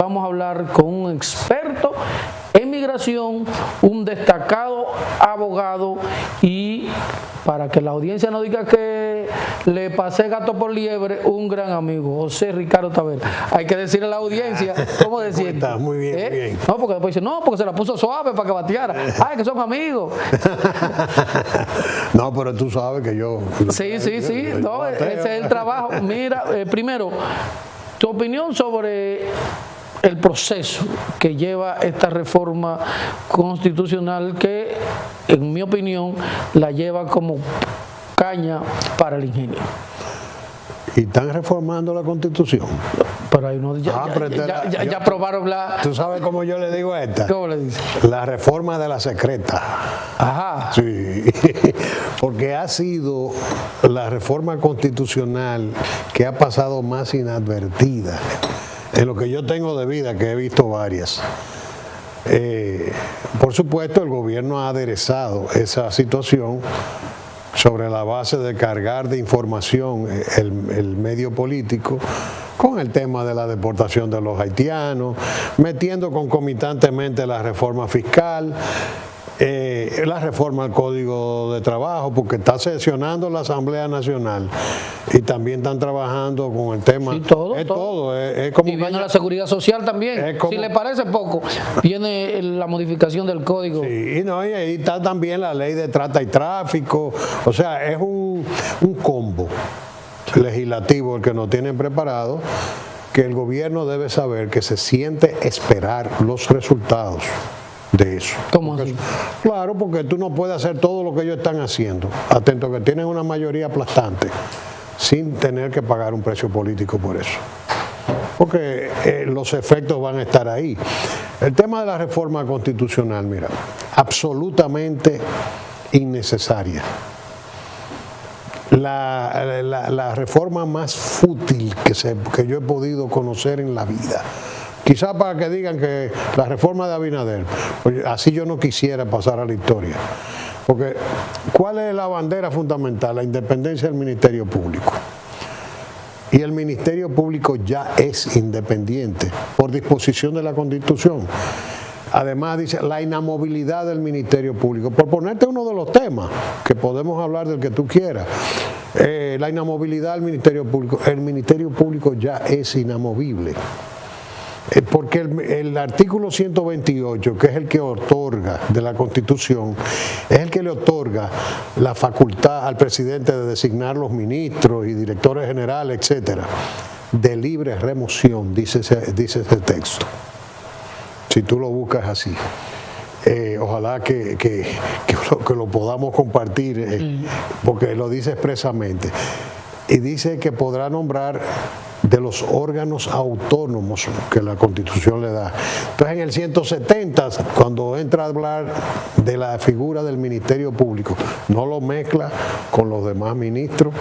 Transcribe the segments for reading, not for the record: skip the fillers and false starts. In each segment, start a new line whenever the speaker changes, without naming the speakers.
vamos a hablar con un experto en migración, un destacado abogado, y para que la audiencia no diga que le pasé gato por liebre, un gran amigo, José Ricardo Tavera. Hay que decirle a la audiencia cómo decir.
Está muy bien, muy bien.
No, porque después dice, no, porque se la puso suave para que bateara. Ay, que son amigos.
No, pero tú sabes que yo...
Sí. No, ese es el trabajo. Mira, primero, tu opinión sobre el proceso que lleva esta reforma constitucional que, en mi opinión, la lleva como caña para el ingeniero.
¿Y están reformando la Constitución?
Pero hay uno ya aprobaron la...
¿Tú sabes cómo yo le digo a esta?
¿Cómo le dice?
La reforma de la secreta.
Ajá.
Sí, porque ha sido la reforma constitucional que ha pasado más inadvertida en lo que yo tengo de vida, que he visto varias. Por supuesto, el gobierno ha aderezado esa situación sobre la base de cargar de información el medio político con el tema de la deportación de los haitianos, metiendo concomitantemente la reforma fiscal, la reforma al Código de Trabajo, porque está sesionando la Asamblea Nacional y también están trabajando con el tema.
Sí, todo.
Es como
y viene la seguridad social también. Si le parece poco, viene la modificación del Código.
Sí, y ahí está también la ley de trata y tráfico. O sea, es un combo legislativo el que nos tienen preparado, que el gobierno debe saber que se siente esperar los resultados de eso.
¿Cómo así?
Claro, porque tú no puedes hacer todo lo que ellos están haciendo. Atento que tienen una mayoría aplastante sin tener que pagar un precio político por eso. Porque los efectos van a estar ahí. El tema de la reforma constitucional, mira, absolutamente innecesaria. La reforma más fútil que yo he podido conocer en la vida. Quizás para que digan que la reforma de Abinader, pues así yo no quisiera pasar a la historia. Porque, ¿cuál es la bandera fundamental? La independencia del Ministerio Público. Y el Ministerio Público ya es independiente por disposición de la Constitución. Además dice la inamovilidad del Ministerio Público. Por ponerte uno de los temas, que podemos hablar del que tú quieras, la inamovilidad del Ministerio Público. El Ministerio Público ya es inamovible. Porque el artículo 128, que es el que otorga de la Constitución, es el que le otorga la facultad al presidente de designar los ministros y directores generales, etcétera, de libre remoción, dice ese texto. Si tú lo buscas así. Ojalá que lo podamos compartir, porque lo dice expresamente. Y dice que podrá nombrar de los órganos autónomos que la Constitución le da. Entonces, en el 170, cuando entra a hablar de la figura del Ministerio Público, no lo mezcla con los demás ministros,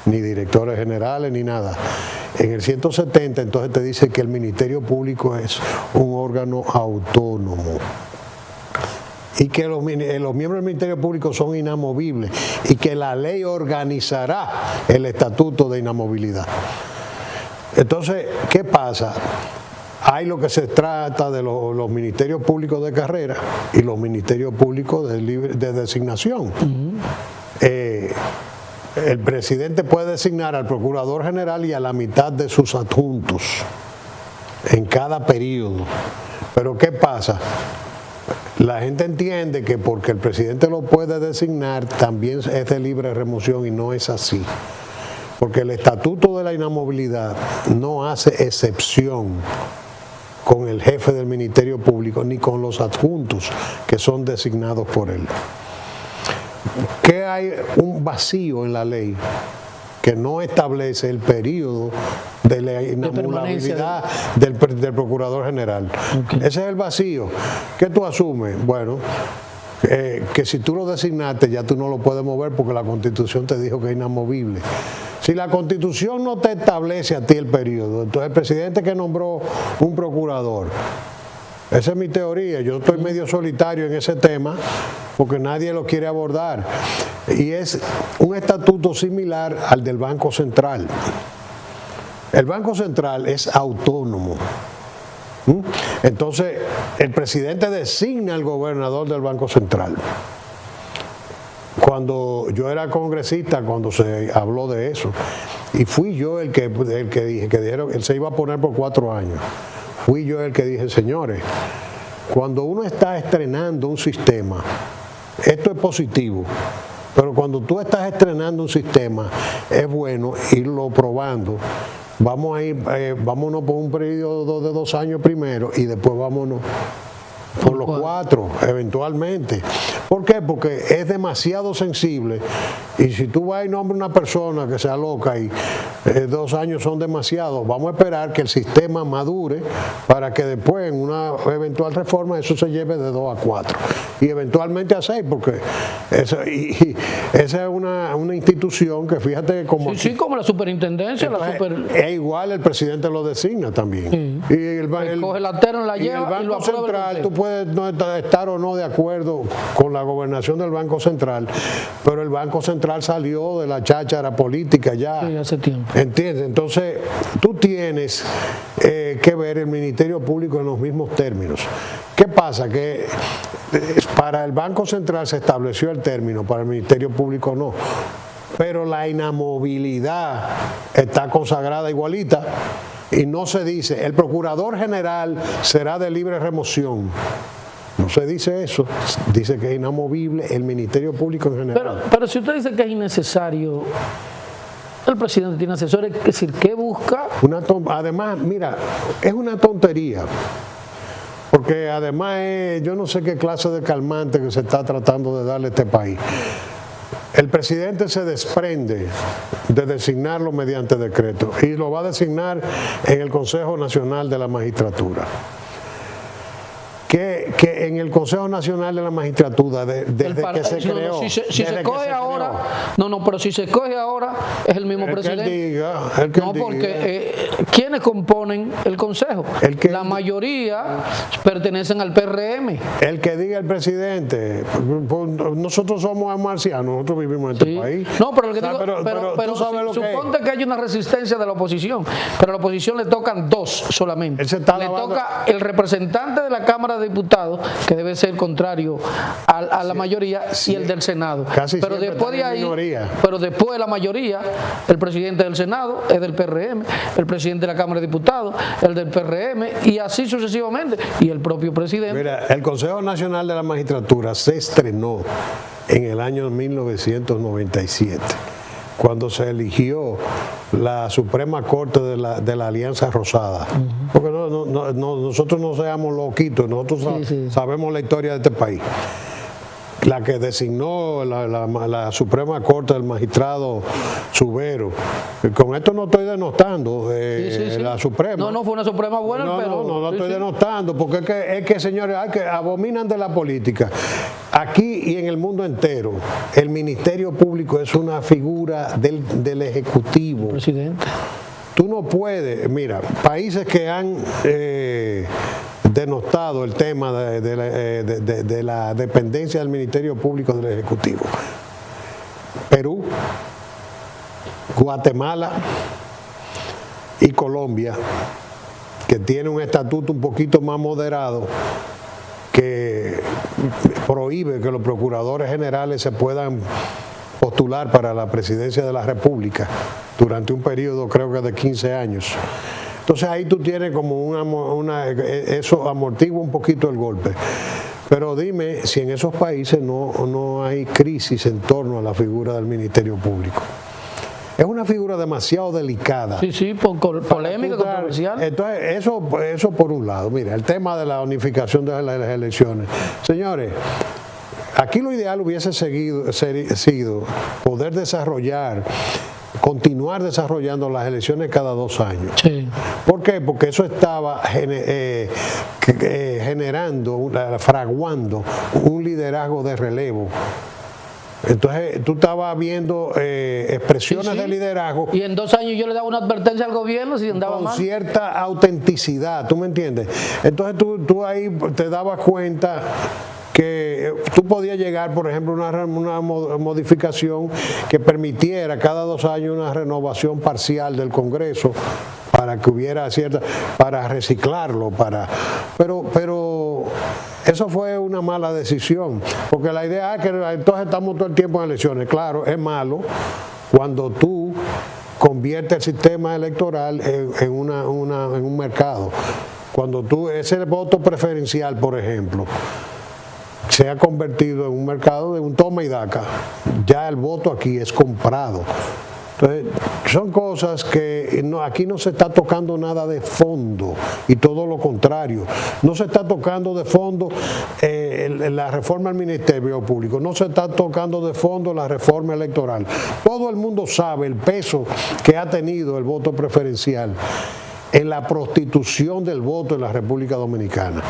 ni directores generales, ni nada. En el 170, entonces te dice que el Ministerio Público es un órgano autónomo y que los miembros del Ministerio Público son inamovibles y que la ley organizará el estatuto de inamovilidad. Entonces, ¿qué pasa? Hay lo que se trata de los ministerios públicos de carrera y los ministerios públicos de designación. El presidente puede designar al procurador general y a la mitad de sus adjuntos en cada periodo. Pero ¿qué pasa? La gente entiende que porque el presidente lo puede designar, también es de libre remoción, y no es así. Porque el estatuto de la inamovilidad no hace excepción con el jefe del Ministerio Público ni con los adjuntos que son designados por él. Que hay un vacío en la ley que no establece el periodo de la inamulabilidad del Procurador General. Okay. Ese es el vacío. ¿Qué tú asumes? Bueno, que si tú lo designaste ya tú no lo puedes mover porque la Constitución te dijo que es inamovible. Si la Constitución no te establece a ti el periodo, entonces el presidente que nombró un procurador, esa es mi teoría, yo estoy medio solitario en ese tema porque nadie lo quiere abordar, y es un estatuto similar al del Banco Central. El Banco Central es autónomo Entonces, el presidente designa al gobernador del Banco Central. Cuando yo era congresista, cuando se habló de eso, y fui yo el que dije, que dijeron que él se iba a poner por 4 años, fui yo el que dije, señores, cuando uno está estrenando un sistema, esto es positivo, pero cuando tú estás estrenando un sistema, es bueno irlo probando. Vamos a ir, vámonos por un periodo de 2 años primero y después vámonos por los 4, eventualmente. ¿Por qué? Porque es demasiado sensible y si tú vas y nombras una persona que sea loca y 2 años son demasiados, vamos a esperar que el sistema madure para que después en una eventual reforma eso se lleve de 2 a 4 y eventualmente a 6, porque esa es una institución que fíjate como...
Sí, como la superintendencia.
Entonces, es igual, el presidente lo designa también.
Sí.
Y
coge la terna, la lleva
el Banco
y lo aprueba
Central, tú puedes no estar o no de acuerdo con la gobernación del Banco Central, pero el Banco Central salió de la cháchara política ya.
Sí, hace tiempo.
¿Entiendes? Entonces, tú tienes que ver el Ministerio Público en los mismos términos. ¿Qué pasa? Que para el Banco Central se estableció el término, para el Ministerio Público no. Pero la inamovilidad está consagrada igualita y no se dice, el Procurador General será de libre remoción. No se dice eso, dice que es inamovible el Ministerio Público en general.
Pero si usted dice que es innecesario, el presidente tiene asesores, es decir, ¿qué busca?
Además, mira, es una tontería, porque además yo no sé qué clase de calmante que se está tratando de darle a este país. El presidente se desprende de designarlo mediante decreto y lo va a designar en el Consejo Nacional de la Magistratura. Que en el Consejo Nacional de la Magistratura, desde que se creó...
Si se coge ahora, pero si se coge ahora, es el mismo presidente. Porque ¿quiénes componen el Consejo? La mayoría pertenecen al PRM.
El que diga el presidente, nosotros somos marcianos, nosotros vivimos en este país.
No, pero el que digo, pero suponte que hay una resistencia de la oposición, pero a la oposición le tocan 2 solamente. Le toca el representante de la Cámara de Diputados, que debe ser contrario a la mayoría, y el del Senado. Pero después de ahí, pero después de la mayoría, el presidente del Senado es del PRM, el presidente de la Cámara de Diputados, el del PRM, y así sucesivamente, y el propio presidente.
Mira, el Consejo Nacional de la Magistratura se estrenó en el año 1997. Cuando se eligió la Suprema Corte de la Alianza Rosada. Porque nosotros no seamos loquitos, nosotros sabemos la historia de este país. La que designó la Suprema Corte del magistrado Subero. Con esto no estoy denostando la Suprema.
No, fue una Suprema buena, pero...
No estoy denostando, porque es que señores, abominan de la política. Aquí y en el mundo entero, el Ministerio Público es una figura del Ejecutivo.
Presidente.
Tú no puedes, mira, países que han denostado el tema de la dependencia del Ministerio Público del Ejecutivo. Perú, Guatemala y Colombia, que tiene un estatuto un poquito más moderado, que prohíbe que los procuradores generales se puedan postular para la presidencia de la República durante un periodo, creo que de 15 años. Entonces ahí tú tienes como eso amortigua un poquito el golpe. Pero dime si en esos países no hay crisis en torno a la figura del Ministerio Público. Es una figura demasiado delicada.
Sí, polémica, controversial.
Entonces, eso por un lado. Mira, el tema de la unificación de las elecciones. Señores, aquí lo ideal hubiese sido poder continuar desarrollando las elecciones cada 2 años.
Sí.
¿Por qué? Porque eso estaba fraguando un liderazgo de relevo. Entonces tú estabas viendo expresiones de liderazgo.
Y en 2 años yo le daba una advertencia al gobierno si andaba mal.
Con cierta autenticidad, ¿tú me entiendes? Entonces tú ahí te dabas cuenta que tú podías llegar, por ejemplo, a una modificación que permitiera cada 2 años una renovación parcial del Congreso para que hubiera para reciclarlo, pero eso fue una mala decisión, porque la idea es que entonces estamos todo el tiempo en elecciones. Claro, es malo cuando tú conviertes el sistema electoral en un mercado. Cuando ese voto preferencial, por ejemplo, se ha convertido en un mercado de un toma y daca, ya el voto aquí es comprado. Entonces, son cosas que aquí no se está tocando nada de fondo, y todo lo contrario. No se está tocando de fondo la reforma al Ministerio Público, no se está tocando de fondo la reforma electoral. Todo el mundo sabe el peso que ha tenido el voto preferencial en la prostitución del voto en la República Dominicana.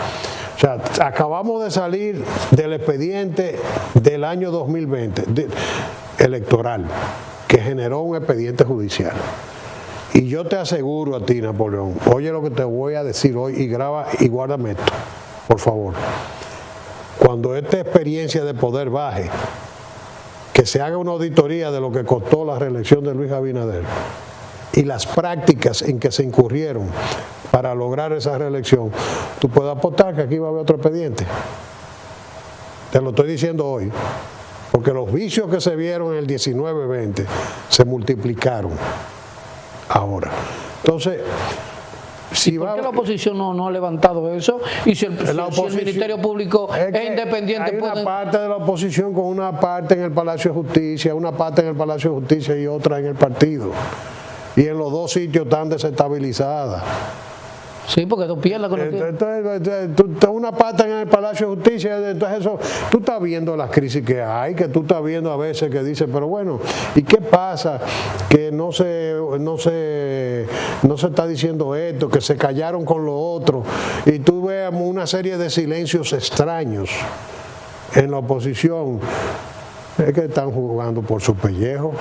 O sea, acabamos de salir del expediente del año 2020 electoral, que generó un expediente judicial. Y yo te aseguro a ti, Napoleón, oye lo que te voy a decir hoy, y graba y guárdame esto, por favor. Cuando esta experiencia de poder baje, que se haga una auditoría de lo que costó la reelección de Luis Abinader y las prácticas en que se incurrieron para lograr esa reelección, tú puedes apostar que aquí va a haber otro expediente. Te lo estoy diciendo hoy, porque los vicios que se vieron en el 19-20 se multiplicaron ahora. Entonces,
¿por qué la oposición no ha levantado eso? Y si el Ministerio Público es independiente,
hay una parte de la oposición con una parte en el Palacio de Justicia, una parte en el Palacio de Justicia y otra en el partido. Y en los dos sitios están desestabilizadas.
Sí, porque tú pierdes con
entonces, una pata en el Palacio de Justicia, entonces eso, tú estás viendo las crisis que hay, que tú estás viendo a veces que dices, pero bueno, ¿y qué pasa? Que no se está diciendo esto, que se callaron con lo otro, y tú ves una serie de silencios extraños en la oposición. Es que están jugando por su pellejo.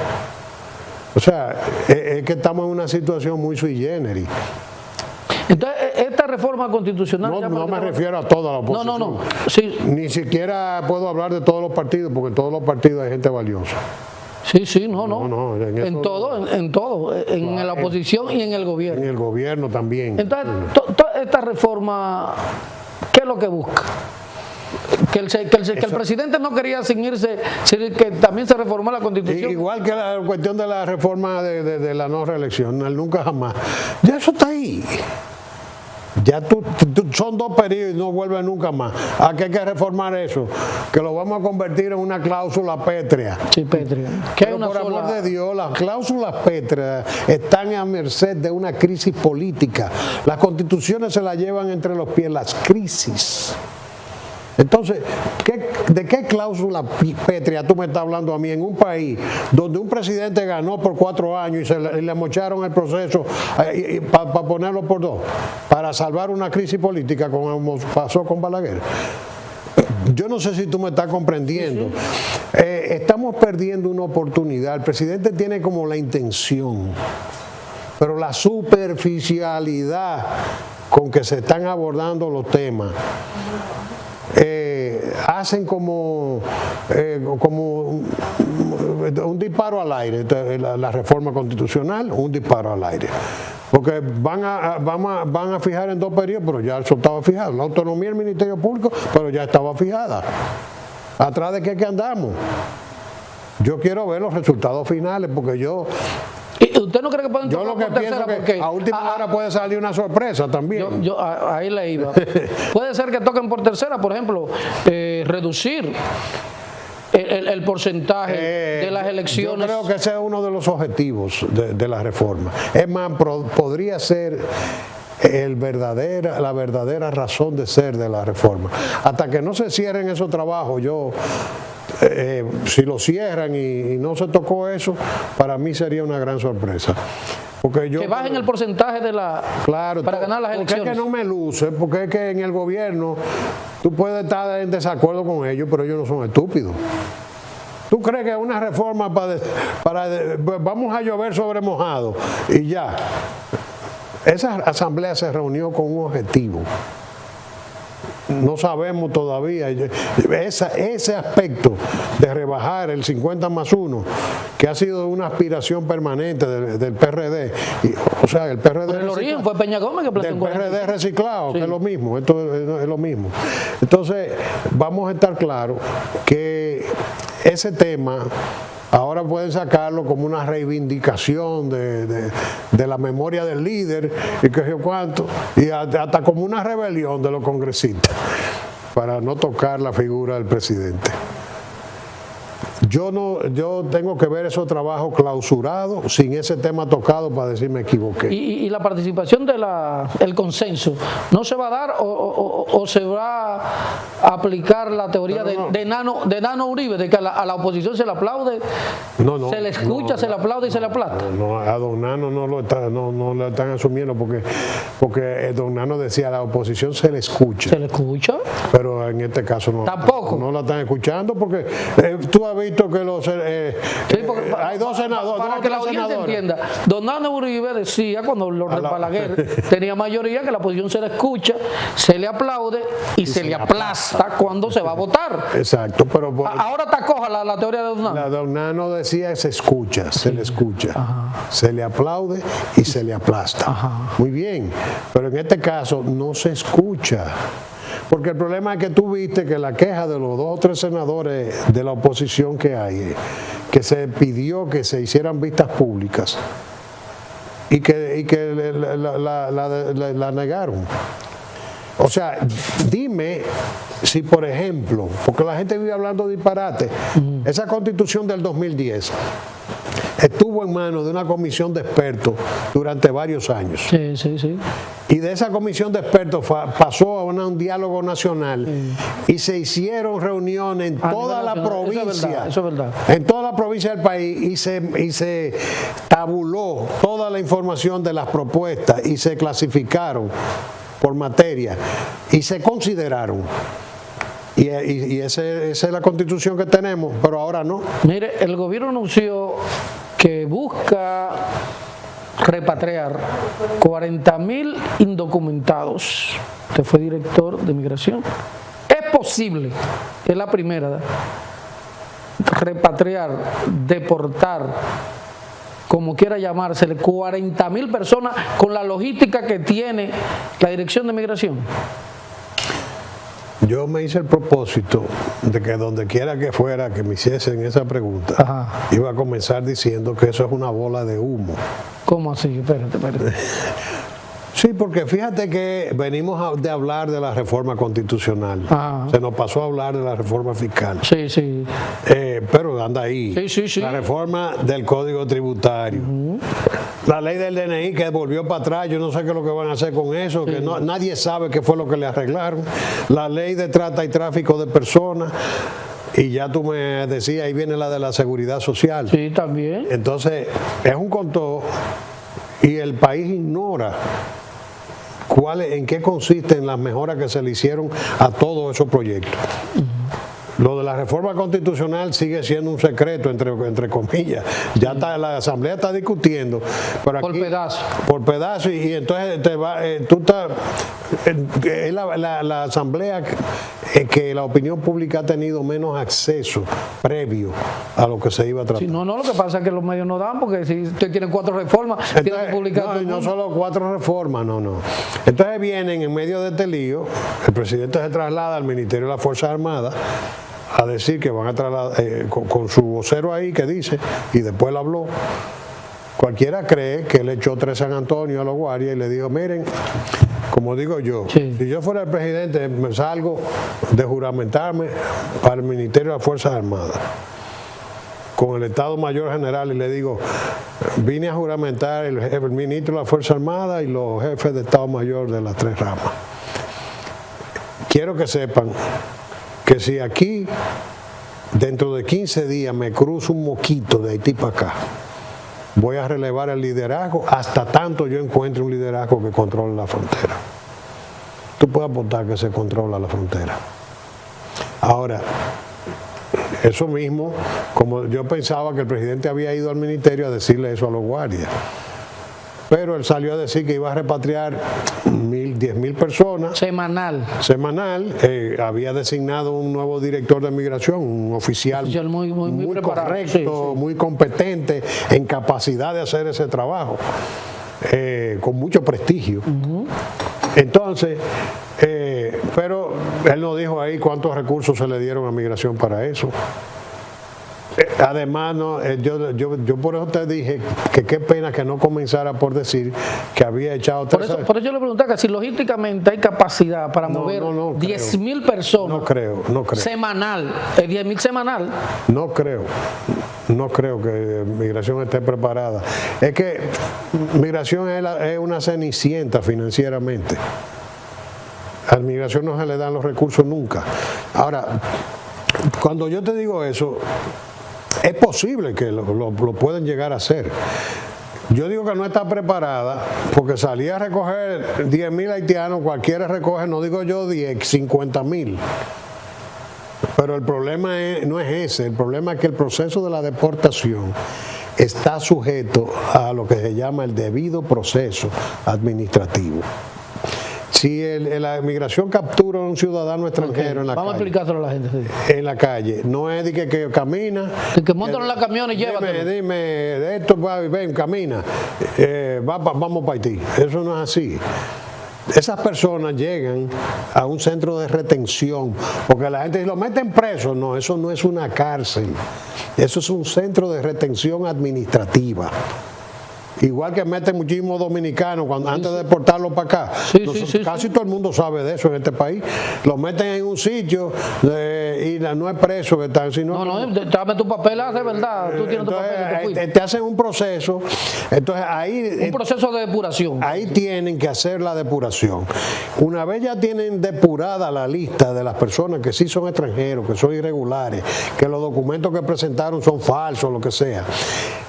O sea, es que estamos en una situación muy sui generis.
Entonces, esta reforma constitucional...
No me refiero a toda la oposición.
No. Sí.
Ni siquiera puedo hablar de todos los partidos, porque en todos los partidos hay gente valiosa.
Sí, no. En todo, en la oposición y en el gobierno.
En el gobierno también.
Entonces, esta reforma, ¿qué es lo que busca? Que el presidente no quería ceñirse, que también se reformó la Constitución.
Igual que la cuestión de la reforma de la no reelección, el nunca jamás. Ya eso está ahí. Ya son 2 periodos y no vuelve nunca más. ¿A qué hay que reformar eso? Que lo vamos a convertir en una cláusula pétrea.
Sí, pétrea. Pero
por amor de Dios, las cláusulas pétreas están a merced de una crisis política. Las constituciones se las llevan entre los pies las crisis. Entonces, ¿de qué cláusula pétrea tú me estás hablando a mí en un país donde un presidente ganó por 4 años y le mocharon el proceso para ponerlo por 2, para salvar una crisis política como pasó con Balaguer? Yo no sé si tú me estás comprendiendo. Estamos perdiendo una oportunidad. El presidente tiene como la intención, pero la superficialidad con que se están abordando los temas hacen como un disparo al aire. La reforma constitucional, un disparo al aire, porque van a fijar en 2 periodos, pero ya eso estaba fijado. La autonomía del Ministerio Público, pero ya estaba fijada. ¿Atrás de qué que andamos? Yo quiero ver los resultados finales, porque
¿usted no cree que pueden tocar por tercera?
Porque a última hora puede salir una sorpresa también.
Ahí le iba. Puede ser que toquen por tercera, por ejemplo, reducir el porcentaje de las elecciones.
Yo creo que ese es uno de los objetivos de la reforma. Es más, podría ser la verdadera razón de ser de la reforma. Hasta que no se cierren esos trabajos, si lo cierran y no se tocó eso, para mí sería una gran sorpresa.
Que bajen el porcentaje para ganar las elecciones.
Porque es que no me luce, porque es que en el gobierno tú puedes estar en desacuerdo con ellos, pero ellos no son estúpidos. ¿Tú crees que una reforma vamos a llover sobre mojado y ya? Esa asamblea se reunió con un objetivo. no sabemos todavía ese aspecto de rebajar el 50+1, que ha sido una aspiración permanente del PRD, o sea, el PRD
Por el origen fue Peña Gómez que planteó
del PRD reciclado, sí, que es lo mismo, esto es lo mismo. Entonces, vamos a estar claros que ese tema ahora pueden sacarlo como una reivindicación de la memoria del líder y qué sé yo cuánto, y hasta como una rebelión de los congresistas para no tocar la figura del presidente. Yo tengo que ver esos trabajos clausurados, sin ese tema tocado, para decir me equivoqué.
¿Y la participación el consenso no se va a dar o se va a aplicar la teoría de Nano Uribe, de que a la oposición se le aplaude, se le escucha, se le aplaude y se le aplasta?
No, a don Nano no lo están asumiendo porque don Nano decía a la oposición se le escucha.
¿Se le escucha?
Pero en este caso no.
Tampoco.
No la están escuchando porque tú has visto que hay dos senadores.
Para que la audiencia entienda, don Nano Uribe decía cuando Lord Balaguer tenía mayoría que la oposición se le escucha, se le aplaude y se le aplasta cuando se va a votar.
Exacto, pero
ahora está coja la teoría de don Nano.
La don Nano decía se escucha, se le escucha, se le aplaude y se le aplasta. Muy bien, pero en este caso no se escucha. Porque el problema es que tú viste que la queja de los 2 o 3 senadores de la oposición que hay, que se pidió que se hicieran vistas públicas y que la negaron. O sea, dime si, por ejemplo, porque la gente vive hablando disparate, esa Constitución del 2010 estuvo en manos de una comisión de expertos durante varios años.
Sí, sí, sí.
Y de esa comisión de expertos pasó a un diálogo nacional y se hicieron reuniones en toda la provincia.
Eso es verdad.
En toda la provincia del país y se tabuló toda la información de las propuestas y se clasificaron por materia y se consideraron. Y esa es la Constitución que tenemos, pero ahora no.
Mire, el gobierno anunció que busca repatriar 40.000 indocumentados. Usted fue director de migración. Es posible, es la primera, repatriar, deportar, como quiera llamársele, 40.000 personas con la logística que tiene la Dirección de Migración.
Yo me hice el propósito de que donde quiera que fuera que me hiciesen esa pregunta, iba a comenzar diciendo que eso es una bola de humo.
¿Cómo así? Espérate.
Sí, porque fíjate que venimos de hablar de la reforma constitucional. Se nos pasó a hablar de la reforma fiscal.
Sí, sí.
Pero anda ahí.
Sí.
La reforma del Código Tributario. La ley del DNI que volvió para atrás, yo no sé qué es lo que van a hacer con eso, que nadie sabe qué fue lo que le arreglaron. La ley de trata y tráfico de personas. Y ya tú me decías, ahí viene la de la seguridad social.
Sí, también.
Entonces, es un contó y el país ignora en qué consisten las mejoras que se le hicieron a todos esos proyectos. Lo de la reforma constitucional sigue siendo un secreto, entre comillas. Ya está, la Asamblea está discutiendo. Pero aquí, por pedazo. Y entonces es la Asamblea que la opinión pública ha tenido menos acceso previo a lo que se iba a tratar.
Sí, no, lo que pasa es que los medios no dan, porque si usted tiene 4 reformas,
entonces,
tiene que publicar.
No solo 4 reformas, no. Entonces vienen en medio de este lío, el presidente se traslada al Ministerio de las Fuerzas Armadas a decir que van a trasladar, con su vocero ahí que dice, y después le habló. Cualquiera cree que él echó 3 San Antonio a los guardias y le dijo, miren, como digo yo, si yo fuera el presidente, me salgo de juramentarme para el Ministerio de las Fuerzas Armadas con el Estado Mayor General y le digo, vine a juramentar el ministro de las Fuerzas Armadas y los jefes de Estado Mayor de las 3 ramas. Quiero que sepan que si aquí dentro de 15 días me cruzo un mosquito de Haití para acá, voy a relevar el liderazgo hasta tanto yo encuentre un liderazgo que controle la frontera. Tú puedes apuntar que se controla la frontera. Ahora, eso mismo, como yo pensaba que el presidente había ido al ministerio a decirle eso a los guardias. pero él salió a decir que iba a repatriar 10.000 personas.
Semanal.
Había designado un nuevo director de migración, un oficial muy correcto, muy competente, en capacidad de hacer ese trabajo, con mucho prestigio. Entonces, pero él no dijo ahí cuántos recursos se le dieron a migración para eso. Además, yo por eso te dije que qué pena que no comenzara por decir que había echado...
Por eso yo le preguntaba que si logísticamente hay capacidad para mover 10.000 personas.
No creo.
Semanal, 10.000 semanal.
No creo que migración esté preparada. Es que migración es una cenicienta financieramente. A la migración no se le dan los recursos nunca. Ahora, cuando yo te digo eso, es posible que lo pueden llegar a hacer. Yo digo que no está preparada porque salía a recoger 10.000 haitianos, cualquiera recoge, no digo yo 50.000. Pero el problema no es ese, el problema es que el proceso de la deportación está sujeto a lo que se llama el debido proceso administrativo. Si la migración captura a un ciudadano extranjero en la calle.
Vamos a explicárselo a la gente.
Sí. En la calle. No es de que camina.
Que montan en la camión y llévatelo.
Dime, esto ven, camina. Vamos para Haití. Eso no es así. Esas personas llegan a un centro de retención, porque la gente lo meten preso. No, eso no es una cárcel. Eso es un centro de retención administrativa. Igual que meten muchísimos dominicanos antes de deportarlos para acá. Casi todo el mundo sabe de eso en este país. Los meten en un sitio y no es preso que están, sino...
dame tu papel, de verdad. Tú tienes tu papel.
Te hacen un proceso. Entonces ahí...
Un proceso de depuración.
Ahí tienen que hacer la depuración. Una vez ya tienen depurada la lista de las personas que sí son extranjeros, que son irregulares, que los documentos que presentaron son falsos, lo que sea,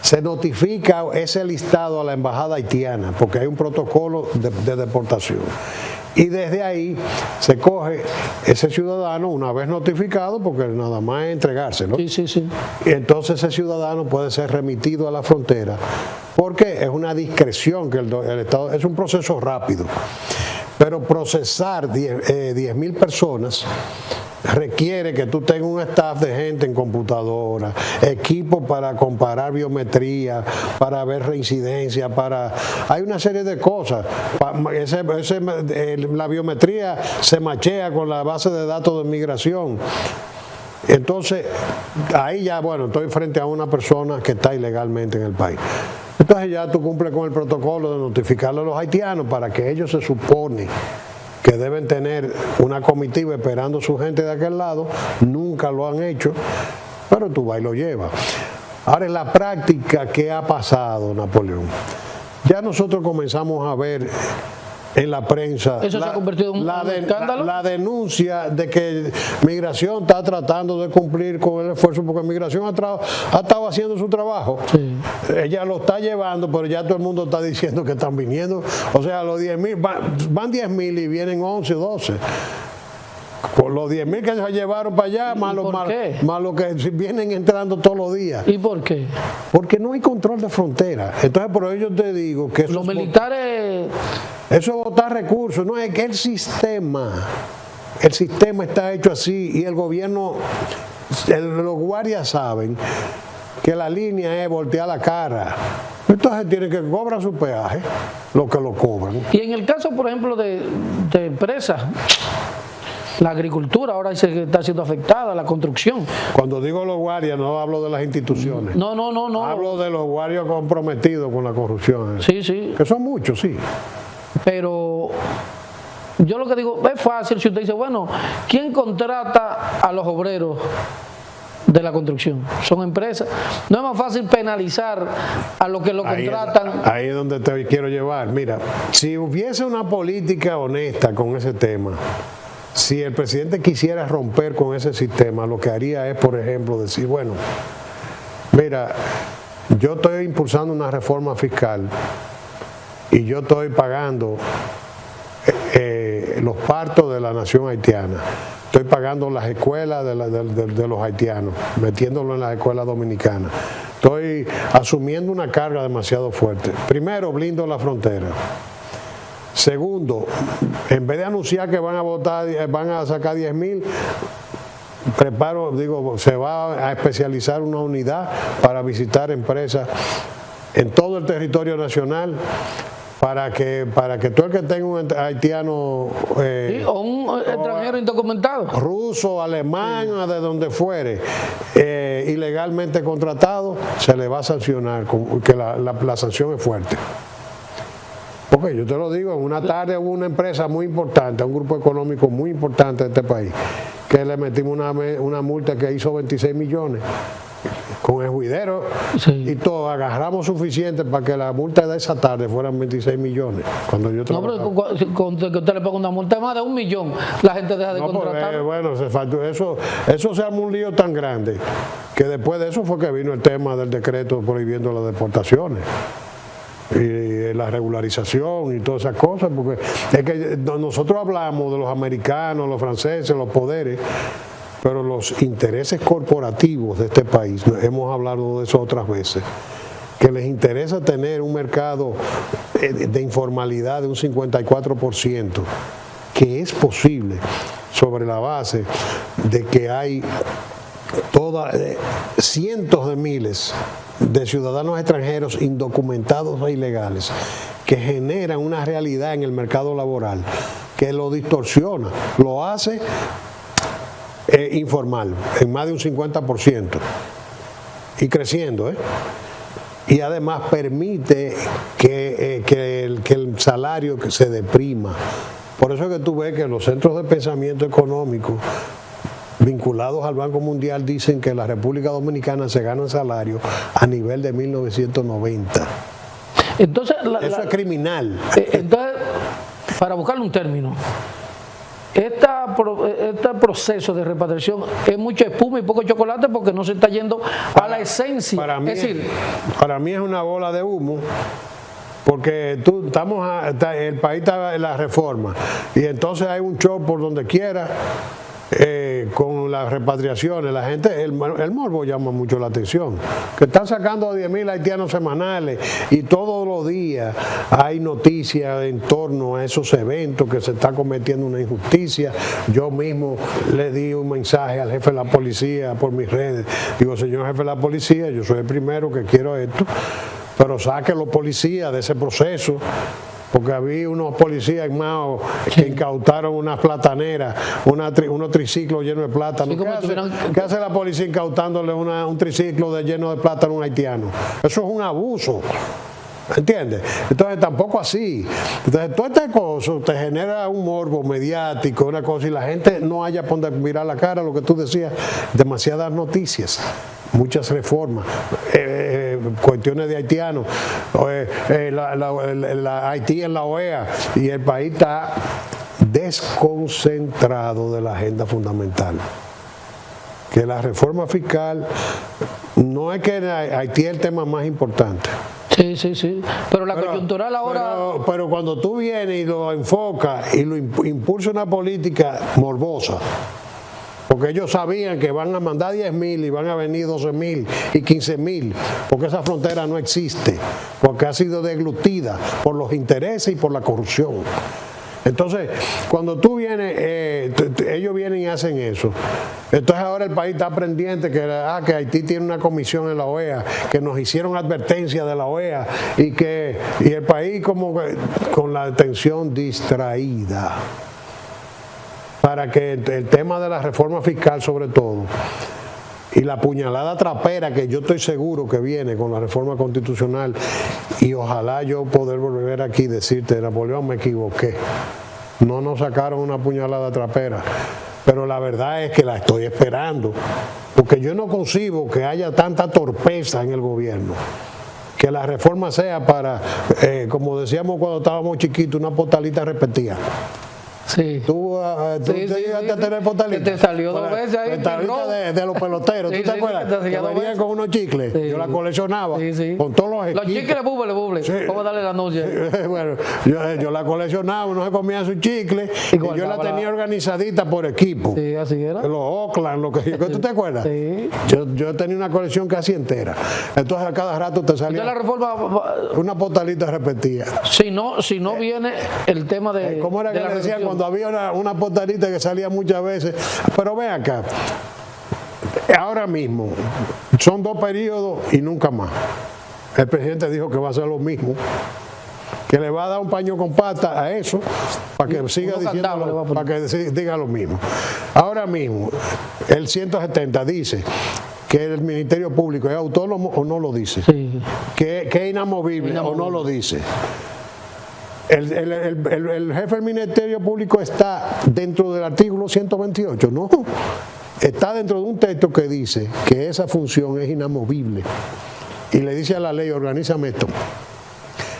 se notifica ese listado a la embajada haitiana, porque hay un protocolo de deportación. Y desde ahí se coge ese ciudadano una vez notificado, porque nada más es entregárselo.
Sí.
Y entonces ese ciudadano puede ser remitido a la frontera, porque es una discreción que el Estado, es un proceso rápido. Pero procesar 10.000 personas requiere que tú tengas un staff de gente en computadora, equipo para comparar biometría, para ver reincidencia, hay una serie de cosas. La biometría se machea con la base de datos de migración. Entonces, ahí ya, estoy frente a una persona que está ilegalmente en el país. Entonces ya tú cumples con el protocolo de notificarle a los haitianos para que ellos se supone que deben tener una comitiva esperando su gente de aquel lado. Nunca lo han hecho, pero tú vas y lo llevas. Ahora, en la práctica, ¿qué ha pasado, Napoleón? Ya nosotros comenzamos a ver en la prensa
¿Eso se ha convertido en un escándalo?
La denuncia de que Migración está tratando de cumplir con el esfuerzo, porque Migración ha estado haciendo su trabajo.
Sí.
Ella lo está llevando, pero ya todo el mundo está diciendo que están viniendo. O sea, los 10.000 van 10.000 y vienen 11 o 12. Por los 10.000 que se llevaron para allá, más los que vienen entrando todos los días.
¿Y por qué?
Porque no hay control de frontera. Entonces, por ello te digo que
los militares...
Eso es botar recursos. No, es que el sistema está hecho así, y el gobierno, los guardias saben que la línea es voltear la cara. Entonces tienen que cobrar su peaje, lo que lo cobran.
Y en el caso, por ejemplo, de empresas, la agricultura ahora está siendo afectada, la construcción.
Cuando digo los guardias, no hablo de las instituciones.
No.
Hablo de los guardias comprometidos con la corrupción.
Sí.
Que son muchos, sí.
Pero yo lo que digo, es fácil si usted dice, bueno, ¿quién contrata a los obreros de la construcción? Son empresas. No es más fácil penalizar a los que lo contratan.
Ahí es donde te quiero llevar. Mira, si hubiese una política honesta con ese tema, si el presidente quisiera romper con ese sistema, lo que haría es, por ejemplo, decir, bueno, mira, yo estoy impulsando una reforma fiscal y yo estoy pagando los partos de la nación haitiana. Estoy pagando las escuelas de los haitianos, metiéndolo en las escuelas dominicanas. estoy asumiendo una carga demasiado fuerte. Primero, blindo la frontera. Segundo, en vez de anunciar que van a sacar 10,000, se va a especializar una unidad para visitar empresas en todo el territorio nacional, para que todo el que tenga un haitiano
sí, o un extranjero indocumentado,
ruso, alemán, de donde fuere, ilegalmente contratado, se le va a sancionar, que la sanción es fuerte. Porque yo te lo digo, en una tarde hubo una empresa muy importante, un grupo económico muy importante de este país, que le metimos una multa que hizo 26 millones. Con el juidero sí. Y todo, agarramos suficiente para que la multa de esa tarde fueran 26 millones. Cuando yo trabajaba.
No, pero cuando usted le ponga una multa de más de 1 millón, la gente deja de contratar.
Bueno, eso se armó un lío tan grande que después de eso fue que vino el tema del decreto prohibiendo las deportaciones y la regularización y todas esas cosas, porque es que nosotros hablamos de los americanos, los franceses, los poderes, pero los intereses corporativos de este país, hemos hablado de eso otras veces, que les interesa tener un mercado de informalidad de un 54%, que es posible sobre la base de que hay cientos de miles de ciudadanos extranjeros indocumentados e ilegales que generan una realidad en el mercado laboral que lo distorsiona, lo hace informal en más de un 50% y creciendo, y además permite que el salario se deprima. Por eso es que tú ves que los centros de pensamiento económico vinculados al Banco Mundial dicen que la República Dominicana se gana salario a nivel de 1990.
Entonces,
eso es criminal.
Entonces, para buscarle un término, este proceso de repatriación es mucha espuma y poco chocolate, porque no se está yendo a la esencia.
Para mí es una bola de humo, porque el país está en la reforma y entonces hay un show por donde quiera. Con las repatriaciones, la gente, el morbo llama mucho la atención, que están sacando a 10,000 haitianos semanales y todos los días hay noticias en torno a esos eventos, que se está cometiendo una injusticia. Yo mismo le di un mensaje al jefe de la policía por mis redes, digo: señor jefe de la policía, yo soy el primero que quiero esto, pero saque los policías de ese proceso, porque había unos policías en Mao que incautaron unas plataneras, unos triciclos llenos de plátano. ¿Qué hace la policía incautándole un triciclo lleno de plátano a un haitiano? Eso es un abuso. ¿Entiendes? Entonces tampoco así. Entonces todo este cosa te genera un morbo mediático, una cosa, y la gente no haya por donde mirar la cara, lo que tú decías, demasiadas noticias, muchas reformas, cuestiones de haitianos, Haití en la OEA, y el país está desconcentrado de la agenda fundamental. Que la reforma fiscal, no es que Haití es el tema más importante.
Sí, pero la coyuntural ahora...
Pero cuando tú vienes y lo enfocas y lo impulsa una política morbosa, porque ellos sabían que van a mandar 10,000 y van a venir 12,000 y 15,000, porque esa frontera no existe, porque ha sido deglutida por los intereses y por la corrupción. Entonces, cuando tú vienes, ellos vienen y hacen eso. Entonces ahora el país está pendiente que Haití tiene una comisión en la OEA, que nos hicieron advertencia de la OEA, y el país como con la atención distraída, para que el tema de la reforma fiscal sobre todo, y la puñalada trapera que yo estoy seguro que viene con la reforma constitucional, y ojalá yo poder volver aquí y decirte: Napoleón, me equivoqué, no nos sacaron una puñalada trapera, pero la verdad es que la estoy esperando, porque yo no concibo que haya tanta torpeza en el gobierno, que la reforma sea para, como decíamos cuando estábamos chiquitos, una postalita repetida.
Sí.
Tú llegaste a tener postalita.
Que te salió 2 veces ahí.
Postalita de los peloteros, ¿tú te acuerdas? Que venían con unos chicles.
Sí.
Yo la coleccionaba con todos los equipos.
Los chicles buble. Sí. Vamos a darle la anuncia.
Bueno, yo la coleccionaba, uno se comía sus chicles y yo la tenía organizadita por equipo.
Sí, así era.
Los Oakland, ¿tú te acuerdas?
Sí.
Yo tenía una colección casi entera. Entonces a cada rato te salía
la reforma,
una postalita repetida.
Si no viene el tema de
¿Cómo era
de
que
la
le decían
reducción?
cuando había una postalita que salía muchas veces? Pero ven acá, ahora mismo son 2 periodos y nunca más. El presidente dijo que va a hacer lo mismo, que le va a dar un paño con pata a eso para que siga diciendo, para que diga lo mismo. Ahora mismo el 170 dice que el Ministerio Público es autónomo o no lo dice,
Sí.
que es inamovible o no lo dice. El jefe del Ministerio Público está dentro del artículo 128, no, está dentro de un texto que dice que esa función es inamovible y le dice a la ley, organízame esto.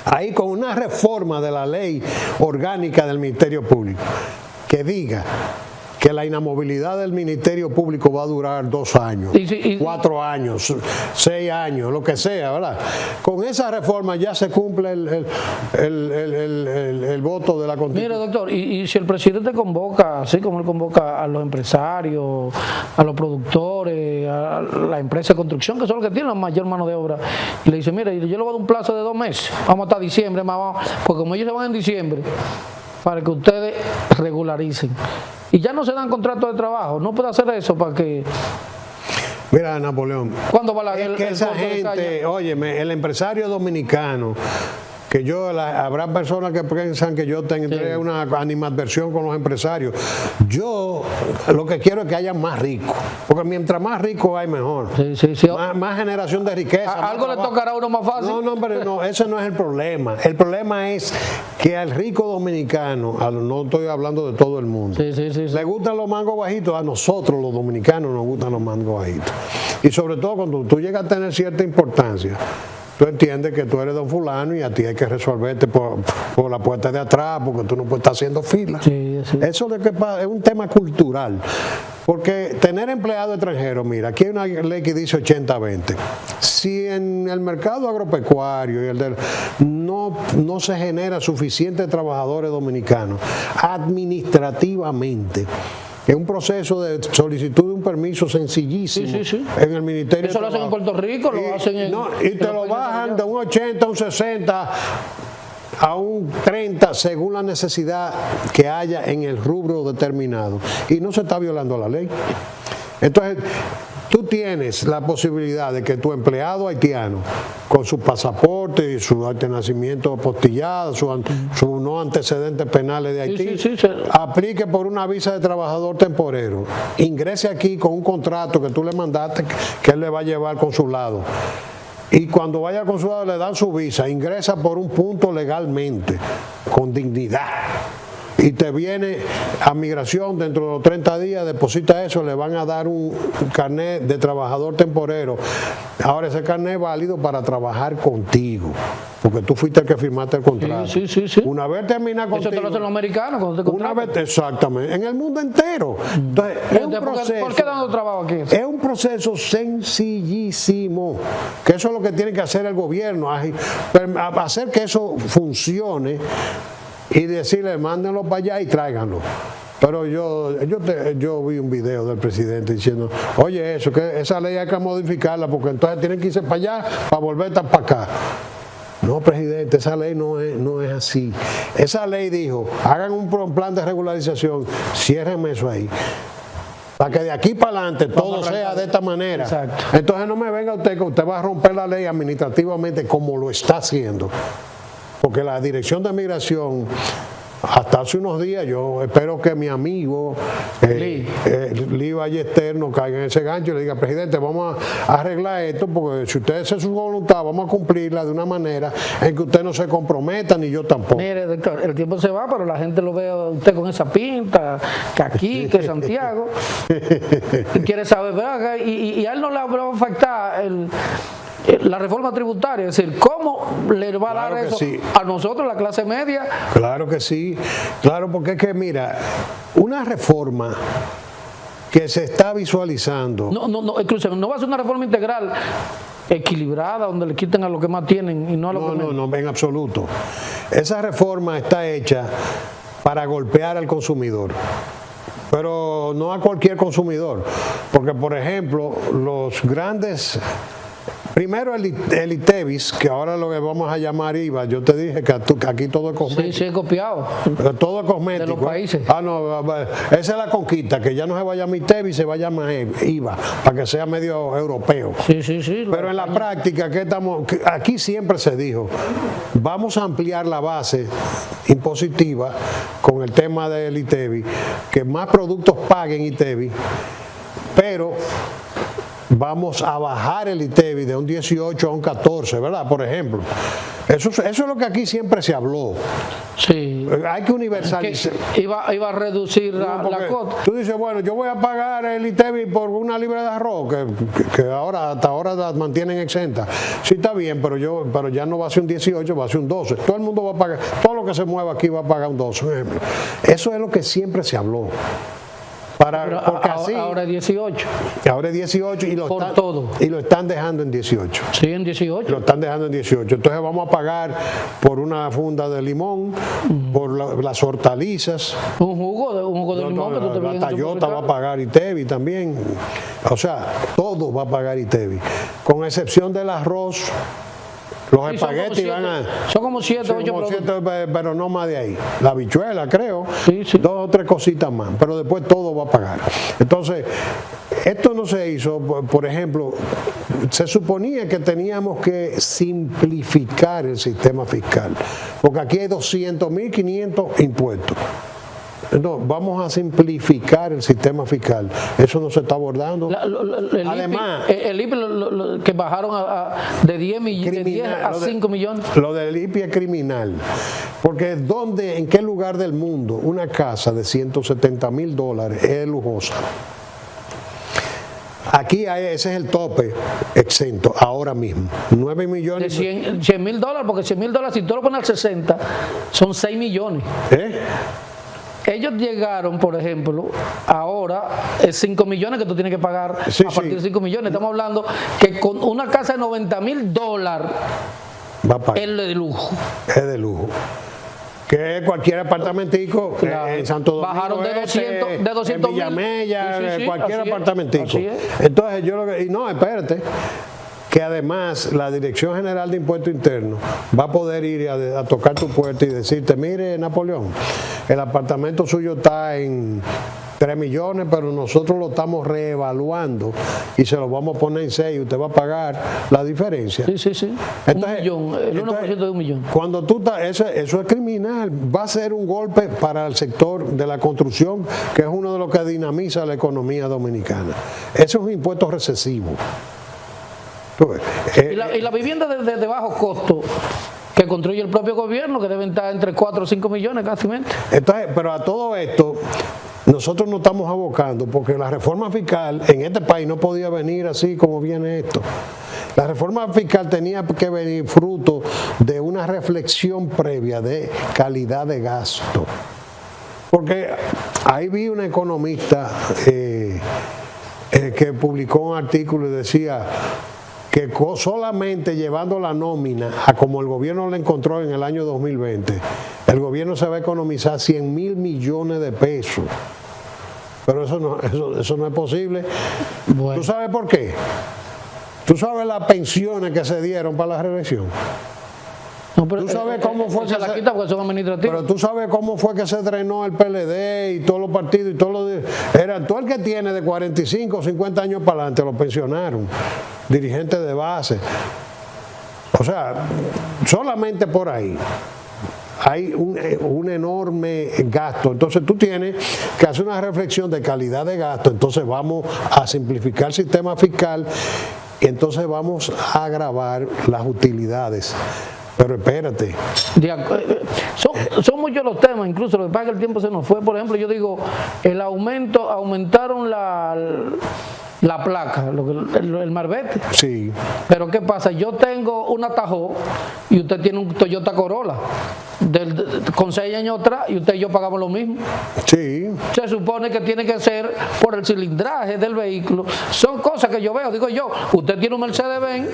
Ahí con una reforma de la ley orgánica del Ministerio Público que diga que la inamovilidad del Ministerio Público va a durar 2 años, 4 años, 6 años, lo que sea, ¿verdad? Con esa reforma ya se cumple el voto de la Constitución.
Mire, doctor, y si el presidente convoca, así como él convoca a los empresarios, a los productores, a la empresa de construcción, que son los que tienen la mayor mano de obra, y le dice, mire, yo le voy a dar un plazo de 2 meses, vamos hasta diciembre, porque como ellos se van en diciembre, para que ustedes regularicen. Y ya no se dan contratos de trabajo. No puede hacer eso para que...
Mira, Napoleón,
¿cuándo va
es que esa gente, óyeme, el empresario dominicano, que habrá personas que piensan que yo tengo una animadversión con los empresarios. Yo lo que quiero es que haya más ricos, porque mientras más ricos hay mejor.
Sí.
Más generación de riqueza.
Algo le tocará a uno más fácil.
No, hombre, no, ese no es el problema. El problema es que al rico dominicano, no estoy hablando de todo el mundo, le gustan los mangos bajitos. A nosotros los dominicanos nos gustan los mangos bajitos. Y sobre todo cuando tú llegas a tener cierta importancia, tú entiendes que tú eres don fulano y a ti hay que resolverte por la puerta de atrás, porque tú no puedes estar haciendo fila. Eso es un tema cultural. Porque tener empleado extranjero, mira, aquí hay una ley que dice 80-20. Si en el mercado agropecuario y no se genera suficientes trabajadores dominicanos administrativamente, es un proceso de solicitud de un permiso sencillísimo en el Ministerio.
Eso lo hacen en Puerto Rico, lo hacen en...
y te lo bajan de un 80 a un 60 a un 30 según la necesidad que haya en el rubro determinado. Y no se está violando la ley. Entonces, tú tienes la posibilidad de que tu empleado haitiano, con su pasaporte y su acta de nacimiento apostillada, su no antecedentes penales de Haití, aplique por una visa de trabajador temporero, ingrese aquí con un contrato que tú le mandaste que él le va a llevar al consulado. Y cuando vaya al consulado le dan su visa, ingresa por un punto legalmente, con dignidad. Y te viene a migración dentro de los 30 días, deposita eso, le van a dar un carnet de trabajador temporero. Ahora ese carnet es válido para trabajar contigo, porque tú fuiste el que firmaste el contrato. Una vez termina contigo.
Eso te lo hacen los americanos cuando te contratan.
Exactamente, en el mundo entero. Entonces, es un proceso,
¿por qué dando trabajo aquí?
Es un proceso sencillísimo, que eso es lo que tiene que hacer el gobierno, hacer que eso funcione y decirle, mándenlo para allá y tráiganlo. Pero yo vi un video del presidente diciendo, oye, que esa ley hay que modificarla porque entonces tienen que irse para allá para volver para acá. No, presidente, esa ley no es así. Esa ley dijo, hagan un plan de regularización, ciérrenme eso ahí, para que de aquí para adelante todo sea de esta manera.
Exacto.
Entonces no me venga usted que usted va a romper la ley administrativamente como lo está haciendo. Porque la Dirección de Migración, hasta hace unos días, yo espero que mi amigo Lee Ballester no caiga en ese gancho y le diga, presidente, vamos a arreglar esto, porque si usted hace su voluntad, vamos a cumplirla de una manera en que usted no se comprometa, ni yo tampoco.
Mire, doctor, el tiempo se va, pero la gente lo ve a usted con esa pinta, que aquí, que Santiago, y quiere saber, ¿verdad? Y a él no le va a afectar la reforma tributaria, es decir, ¿cómo le va a dar eso a nosotros, la clase media?
Claro que sí, claro, porque es que mira, una reforma que se está visualizando.
Escúchame, no va a ser una reforma integral equilibrada, donde le quiten a los que más tienen y no a los que menos.
No, en absoluto. Esa reforma está hecha para golpear al consumidor, pero no a cualquier consumidor, porque por ejemplo, los grandes... Primero el ITEVIS, que ahora lo que vamos a llamar IVA, yo te dije que aquí todo es cosmético.
Sí, copiado.
Todo es cosmético.
De los países.
Esa es la conquista, que ya no se va a llamar ITEVIS, se va a llamar IVA, para que sea medio europeo.
Sí.
Pero en la práctica, aquí siempre se dijo, vamos a ampliar la base impositiva con el tema del ITEVIS, que más productos paguen ITEVIS, pero vamos a bajar el ITEVIS de un 18 a un 14, ¿verdad? Por ejemplo. Eso es lo que aquí siempre se habló.
Sí.
Hay que universalizar.
Iba a reducir la cota.
Tú dices, bueno, yo voy a pagar el ITEVIS por una libra de arroz, que hasta ahora la mantienen exenta. Sí, está bien, pero ya no va a ser un 18, va a ser un 12. Todo el mundo va a pagar, todo lo que se mueva aquí va a pagar un 12, por ejemplo. Eso es lo que siempre se habló. Porque así,
ahora es 18.
Ahora es 18 y lo están dejando en 18.
Sí, en 18.
Lo están dejando en 18. Entonces vamos a pagar por una funda de limón, por las hortalizas.
Un jugo de limón que tú te
la Toyota va a pagar ITEVIS también. O sea, todo va a pagar ITEVIS. Con excepción del arroz. Los espaguetis
son como 7, 8 productos.
Pero no más de ahí. La habichuela, creo.
Sí.
2 o 3 cositas más. Pero después todo va a pagar. Entonces, esto no se hizo, por ejemplo, se suponía que teníamos que simplificar el sistema fiscal. Porque aquí hay 200.500 impuestos. No, vamos a simplificar el sistema fiscal. Eso no se está abordando.
Además, el IPI que bajaron de 10 a 5 millones.
Lo del IPI es criminal. Porque ¿en qué lugar del mundo una casa de $170,000 es lujosa? Aquí ese es el tope exento ahora mismo. 9 millones.
De $100,000, porque $100,000, si tú lo pones al 60, son 6 millones. Ellos llegaron, por ejemplo, ahora es 5 millones que tú tienes que pagar a partir de 5 millones. Estamos hablando que con una casa de $90,000 es de lujo.
Es de lujo. Que cualquier apartamentico en Santo Domingo,
bajaron de 200
en Villamella, cualquier
así
apartamentico. Entonces espérate, que además la Dirección General de Impuestos Internos va a poder ir a tocar tu puerta y decirte, mire, Napoleón, el apartamento suyo está en 3 millones, pero nosotros lo estamos reevaluando y se lo vamos a poner en 6 y usted va a pagar la diferencia.
Sí.
Entonces,
el 1% de 1 millón.
Cuando eso es criminal, va a ser un golpe para el sector de la construcción, que es uno de los que dinamiza la economía dominicana. Ese es un impuesto recesivo.
Y la vivienda de bajo costo que construye el propio gobierno, que deben estar entre 4 o 5 millones casi.
Entonces, pero a todo esto nosotros nos estamos abocando, porque la reforma fiscal en este país no podía venir así como viene esto. La reforma fiscal tenía que venir fruto de una reflexión previa de calidad de gasto. Porque ahí vi una economista que publicó un artículo y decía que solamente llevando la nómina a como el gobierno la encontró en el año 2020, el gobierno se va a economizar 100,000 millones de pesos. Pero eso no es posible. Bueno. ¿Tú sabes por qué? ¿Tú sabes las pensiones que se dieron para la reelección?
No, pero
¿Tú sabes cómo fue que
la quita porque son administrativos?
Pero tú sabes cómo fue que se drenó el PLD y todos los partidos y todos los... Todo el que tiene de 45 o 50 años para adelante lo pensionaron, dirigentes de base. O sea, solamente por ahí hay un enorme gasto. Entonces tú tienes que hacer una reflexión de calidad de gasto. Entonces vamos a simplificar el sistema fiscal y entonces vamos a agravar las utilidades. Pero espérate.
Son muchos los temas, incluso lo que pasa es que el tiempo se nos fue. Por ejemplo, yo digo, aumentaron la placa, el marbete.
Sí.
Pero ¿qué pasa? Yo tengo una Tahoe y usted tiene un Toyota Corolla con 6 años atrás y usted y yo pagamos lo mismo.
Sí.
Se supone que tiene que ser por el cilindraje del vehículo. Son cosas que yo veo. Digo yo, usted tiene un Mercedes-Benz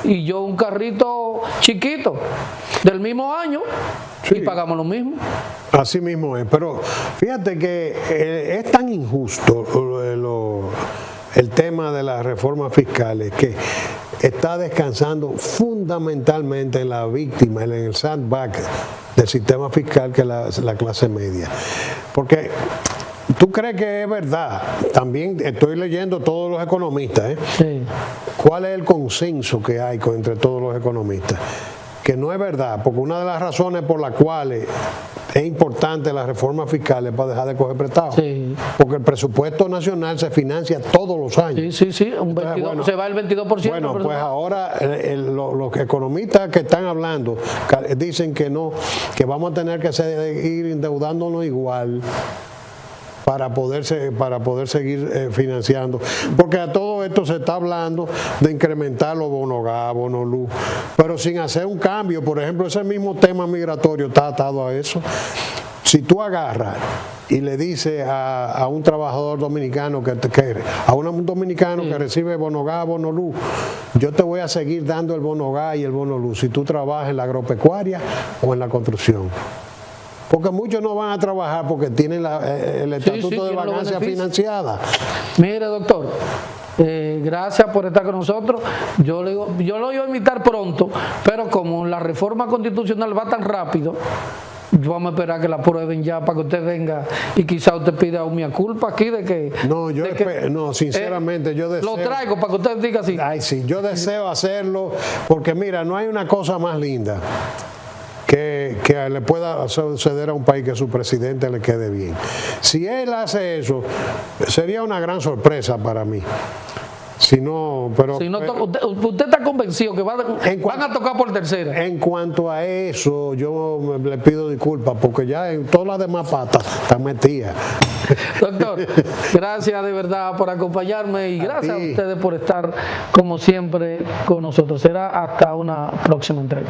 y yo un carrito chiquito del mismo año y pagamos lo mismo.
Así mismo es. Pero fíjate que es tan injusto el tema de las reformas fiscales que está descansando fundamentalmente en la víctima, en el sandbag del sistema fiscal, que es la clase media. Porque tú crees que es verdad, también estoy leyendo todos los economistas,
Sí.
¿Cuál es el consenso que hay entre todos los economistas? Que no es verdad, porque una de las razones por las cuales es importante las reformas fiscales para dejar de coger prestados.
Sí.
Porque el presupuesto nacional se financia todos los años.
Sí, un 22,
bueno,
se va el 22%.
Bueno, pues ahora los economistas que están hablando dicen que no, que vamos a tener que ir endeudándonos igual para poder seguir financiando, porque a todo esto se está hablando de incrementar los bonos gas, bonos luz, pero sin hacer un cambio. Por ejemplo, ese mismo tema migratorio está atado a eso. Si tú agarras y le dices a un trabajador dominicano a un dominicano que recibe bono gas, bono luz, yo te voy a seguir dando el bono gas y el bono luz si tú trabajas en la agropecuaria o en la construcción. Porque muchos no van a trabajar porque tienen el estatuto de vacancia financiada.
Mire, doctor, gracias por estar con nosotros. Yo lo iba a invitar pronto, pero como la reforma constitucional va tan rápido, vamos a esperar que la prueben ya para que usted venga y quizá usted pida un mea culpa aquí de que...
No, sinceramente yo deseo...
Lo traigo para que usted diga así.
Ay, sí, yo deseo hacerlo porque mira, no hay una cosa más linda que le pueda suceder a un país que su presidente le quede bien. Si él hace eso, sería una gran sorpresa para mí. Si no,
usted está convencido que van a tocar por tercera.
En cuanto a eso, yo le pido disculpas porque ya en todas las demás patas están metidas.
Doctor, gracias de verdad por acompañarme y gracias a ustedes por estar como siempre con nosotros. Será hasta una próxima entrega.